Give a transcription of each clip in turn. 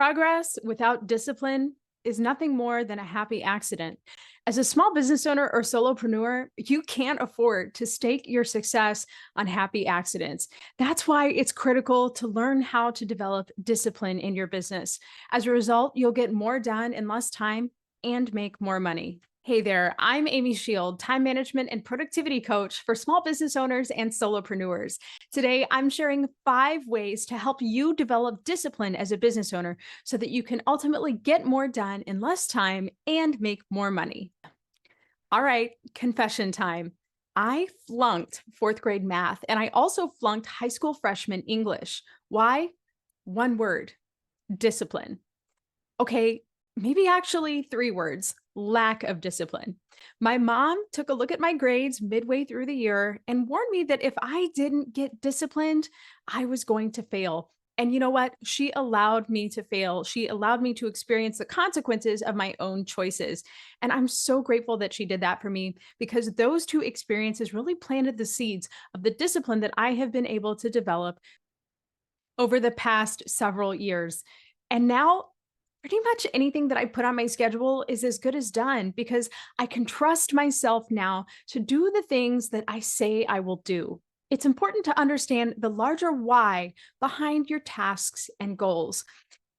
Progress without discipline is nothing more than a happy accident. As a small business owner or solopreneur, you can't afford to stake your success on happy accidents. That's why it's critical to learn how to develop discipline in your business. As a result, you'll get more done in less time and make more money. Hey there, I'm Amy Shield, time management and productivity coach for small business owners and solopreneurs. Today, I'm sharing 5 ways to help you develop discipline as a business owner so that you can ultimately get more done in less time and make more money. All right, confession time. I flunked fourth grade math and I also flunked high school freshman English. Why? One word: discipline. Okay, maybe actually 3 words: lack of discipline. My mom took a look at my grades midway through the year and warned me that if I didn't get disciplined, I was going to fail. And you know what? She allowed me to fail. She allowed me to experience the consequences of my own choices. And I'm so grateful that she did that for me because those 2 experiences really planted the seeds of the discipline that I have been able to develop over the past several years. And now, pretty much anything that I put on my schedule is as good as done because I can trust myself now to do the things that I say I will do. It's important to understand the larger why behind your tasks and goals.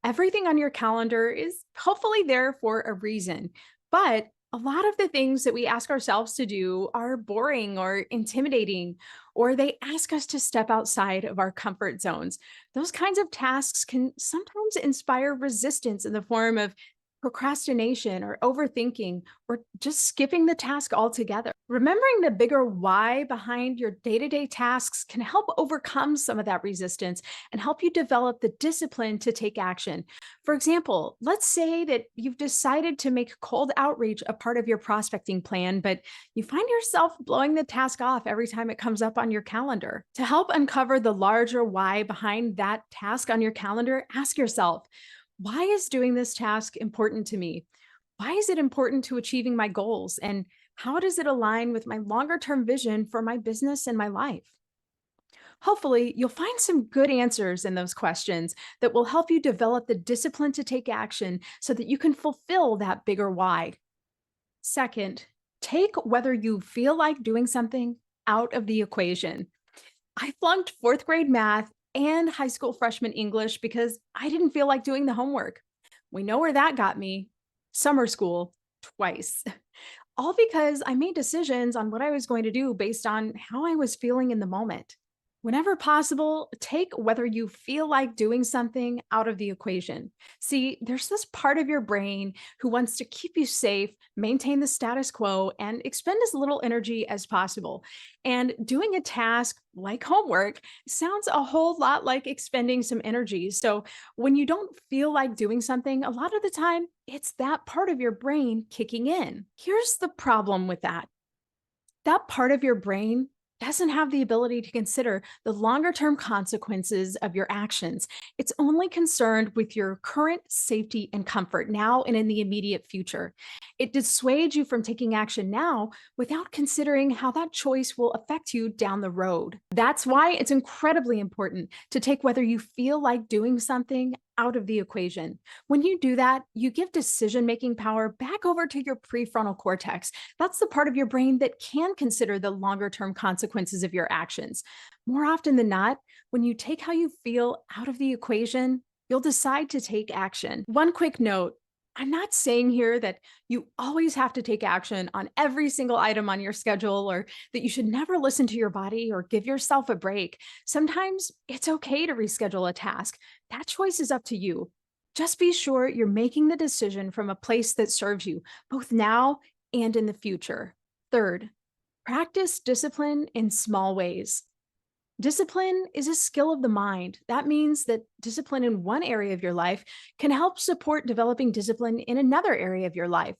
Everything on your calendar is hopefully there for a reason, but a lot of the things that we ask ourselves to do are boring or intimidating, or they ask us to step outside of our comfort zones. Those kinds of tasks can sometimes inspire resistance in the form of procrastination or overthinking or just skipping the task altogether. Remembering the bigger why behind your day-to-day tasks can help overcome some of that resistance and help you develop the discipline to take action. For example, let's say that you've decided to make cold outreach a part of your prospecting plan, but you find yourself blowing the task off every time it comes up on your calendar. To help uncover the larger why behind that task on your calendar, ask yourself, why is doing this task important to me? Why is it important to achieving my goals? And how does it align with my longer term vision for my business and my life? Hopefully, you'll find some good answers in those questions that will help you develop the discipline to take action so that you can fulfill that bigger why. Second, take whether you feel like doing something out of the equation. I flunked fourth grade math and high school freshman English because I didn't feel like doing the homework. We know where that got me: summer school twice. All because I made decisions on what I was going to do based on how I was feeling in the moment. Whenever possible, take whether you feel like doing something out of the equation. See, there's this part of your brain who wants to keep you safe, maintain the status quo, and expend as little energy as possible. And doing a task like homework sounds a whole lot like expending some energy. So when you don't feel like doing something, a lot of the time, it's that part of your brain kicking in. Here's the problem with that: that part of your brain doesn't have the ability to consider the longer term consequences of your actions. It's only concerned with your current safety and comfort now and in the immediate future. It dissuades you from taking action now without considering how that choice will affect you down the road. That's why it's incredibly important to take whether you feel like doing something out of the equation. When you do that, you give decision-making power back over to your prefrontal cortex. That's the part of your brain that can consider the longer-term consequences of your actions. More often than not, when you take how you feel out of the equation, you'll decide to take action. One quick note: I'm not saying here that you always have to take action on every single item on your schedule or that you should never listen to your body or give yourself a break. Sometimes it's okay to reschedule a task. That choice is up to you. Just be sure you're making the decision from a place that serves you, both now and in the future. Third, practice discipline in small ways. Discipline is a skill of the mind. That means that discipline in one area of your life can help support developing discipline in another area of your life.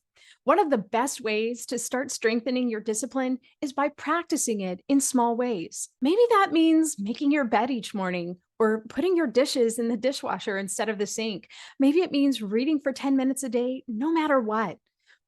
One of the best ways to start strengthening your discipline is by practicing it in small ways. Maybe that means making your bed each morning or putting your dishes in the dishwasher instead of the sink. Maybe it means reading for 10 minutes a day, no matter what.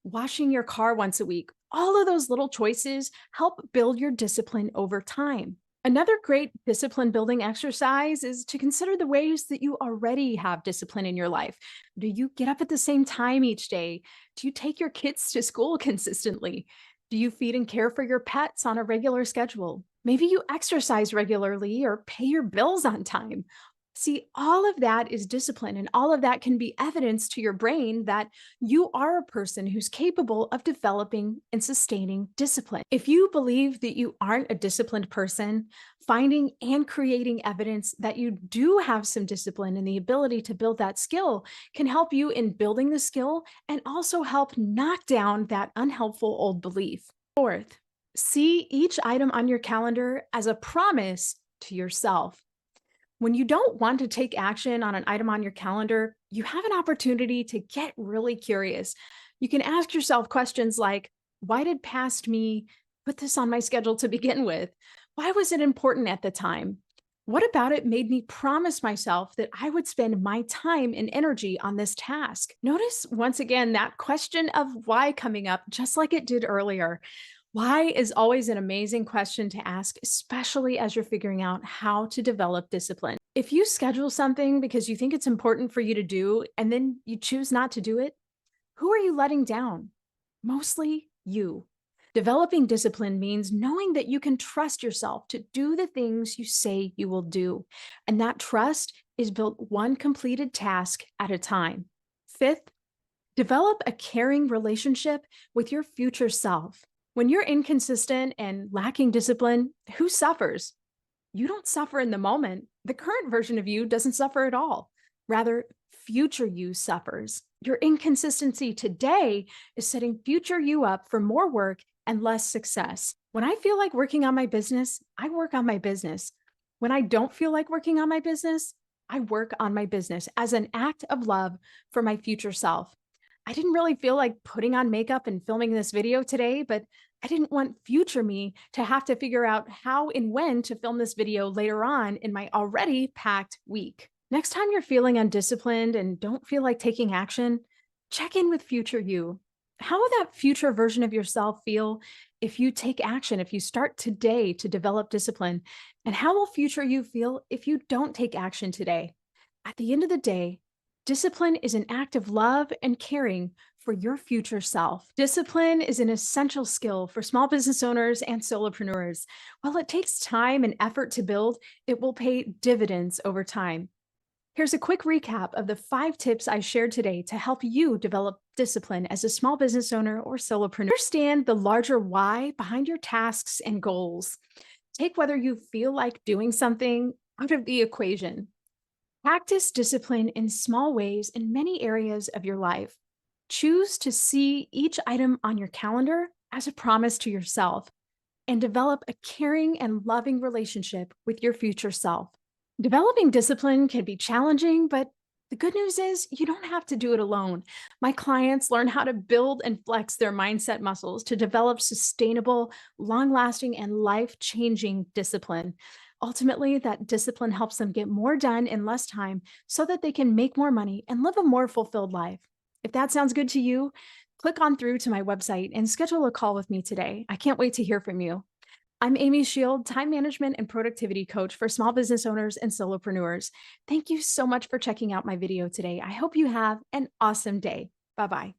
Washing your car once a week. All of those little choices help build your discipline over time. Another great discipline building exercise is to consider the ways that you already have discipline in your life. Do you get up at the same time each day? Do you take your kids to school consistently? Do you feed and care for your pets on a regular schedule? Maybe you exercise regularly or pay your bills on time. See, all of that is discipline, and all of that can be evidence to your brain that you are a person who's capable of developing and sustaining discipline. If you believe that you aren't a disciplined person, finding and creating evidence that you do have some discipline and the ability to build that skill can help you in building the skill and also help knock down that unhelpful old belief. Fourth, see each item on your calendar as a promise to yourself. When you don't want to take action on an item on your calendar, you have an opportunity to get really curious. You can ask yourself questions like, why did past me put this on my schedule to begin with? Why was it important at the time? What about it made me promise myself that I would spend my time and energy on this task? Notice once again that question of why coming up, just like it did earlier. Why is always an amazing question to ask, especially as you're figuring out how to develop discipline. If you schedule something because you think it's important for you to do and then you choose not to do it, who are you letting down? Mostly you. Developing discipline means knowing that you can trust yourself to do the things you say you will do. And that trust is built one completed task at a time. Fifth, develop a caring relationship with your future self. When you're inconsistent and lacking discipline, who suffers? You don't suffer in the moment. The current version of you doesn't suffer at all. Rather, future you suffers. Your inconsistency today is setting future you up for more work and less success. When I feel like working on my business, I work on my business. When I don't feel like working on my business, I work on my business as an act of love for my future self. I didn't really feel like putting on makeup and filming this video today, but I didn't want future me to have to figure out how and when to film this video later on in my already packed week. Next time you're feeling undisciplined and don't feel like taking action, check in with future you. How will that future version of yourself feel if you take action, if you start today to develop discipline? And how will future you feel if you don't take action today? At the end of the day, discipline is an act of love and caring for your future self. Discipline is an essential skill for small business owners and solopreneurs. While it takes time and effort to build, it will pay dividends over time. Here's a quick recap of the 5 tips I shared today to help you develop discipline as a small business owner or solopreneur. Understand the larger why behind your tasks and goals. Take whether you feel like doing something out of the equation. Practice discipline in small ways in many areas of your life. Choose to see each item on your calendar as a promise to yourself and develop a caring and loving relationship with your future self. Developing discipline can be challenging, but the good news is you don't have to do it alone. My clients learn how to build and flex their mindset muscles to develop sustainable, long-lasting, and life-changing discipline. Ultimately, that discipline helps them get more done in less time so that they can make more money and live a more fulfilled life. If that sounds good to you, click on through to my website and schedule a call with me today. I can't wait to hear from you. I'm Amy Shield, time management and productivity coach for small business owners and solopreneurs. Thank you so much for checking out my video today. I hope you have an awesome day. Bye-bye.